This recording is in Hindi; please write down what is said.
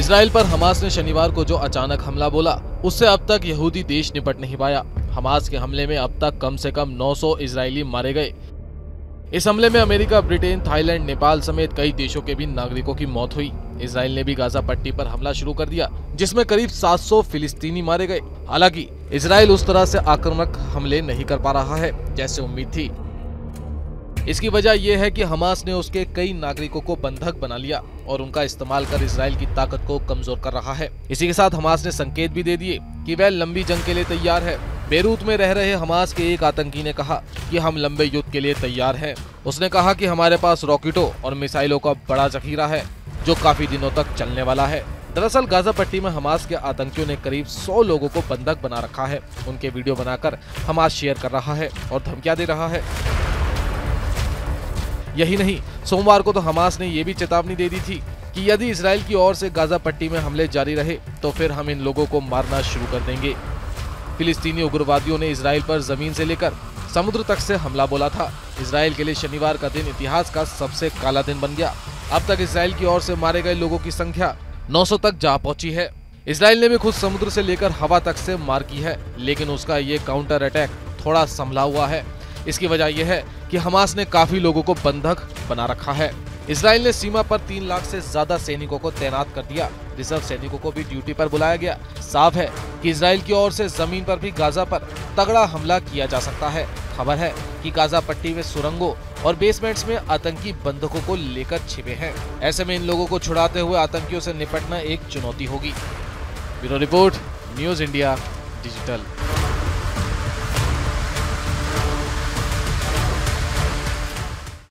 इसराइल पर हमास ने शनिवार को जो अचानक हमला बोला, उससे अब तक यहूदी देश निपट नहीं पाया। हमास के हमले में अब तक कम से कम 900 इजरायली मारे गए। इस हमले में अमेरिका, ब्रिटेन, थाईलैंड, नेपाल समेत कई देशों के भी नागरिकों की मौत हुई। इसराइल ने भी गाजा पट्टी पर हमला शुरू कर दिया, जिसमें करीब 700 फिलिस्तीनी मारे गए। हालांकि इसराइल उस तरह से आक्रामक हमले नहीं कर पा रहा है जैसे उम्मीद थी। इसकी वजह यह है कि हमास ने उसके कई नागरिकों को बंधक बना लिया और उनका इस्तेमाल कर इसराइल की ताकत को कमजोर कर रहा है। इसी के साथ हमास ने संकेत भी दे दिए कि वह लंबी जंग के लिए तैयार है। बेरूत में रह रहे हमास के एक आतंकी ने कहा कि हम लंबे युद्ध के लिए तैयार हैं। उसने कहा कि हमारे पास रॉकेटों और मिसाइलों का बड़ा जखीरा है जो काफी दिनों तक चलने वाला है। दरअसल गाजा पट्टी में हमास के आतंकियों ने करीब 100 लोगों को बंधक बना रखा है। उनके वीडियो बनाकर हमास शेयर कर रहा है और धमकियां दे रहा है। यही नहीं, सोमवार को तो हमास ने यह भी चेतावनी दे दी थी कि यदि इसराइल की ओर से गाजा पट्टी में हमले जारी रहे तो फिर हम इन लोगों को मारना शुरू कर देंगे। फिलिस्तीनी उग्रवादियों ने इसराइल पर जमीन से लेकर समुद्र तक से हमला बोला था। इसराइल के लिए शनिवार का दिन इतिहास का सबसे काला दिन बन गया। अब तक इसराइल की ओर से मारे गए लोगों की संख्या 900 तक जा पहुंची है। इसराइल ने भी खुद समुद्र से लेकर हवा तक से मार की है, लेकिन उसका ये काउंटर अटैक थोड़ा संभला हुआ है। इसकी वजह यह है कि हमास ने काफी लोगों को बंधक बना रखा है। इसराइल ने सीमा पर 3 लाख से ज्यादा सैनिकों को तैनात कर दिया। रिजर्व सैनिकों को भी ड्यूटी पर बुलाया गया। साफ है कि इसराइल की ओर से जमीन पर भी गाजा पर तगड़ा हमला किया जा सकता है। खबर है कि गाजा पट्टी में सुरंगों और बेसमेंट्स में आतंकी बंधकों को लेकर छिपे हैं। ऐसे में इन लोगों को छुड़ाते हुए आतंकियों से निपटना एक चुनौती होगी। Bureau report, news India digital.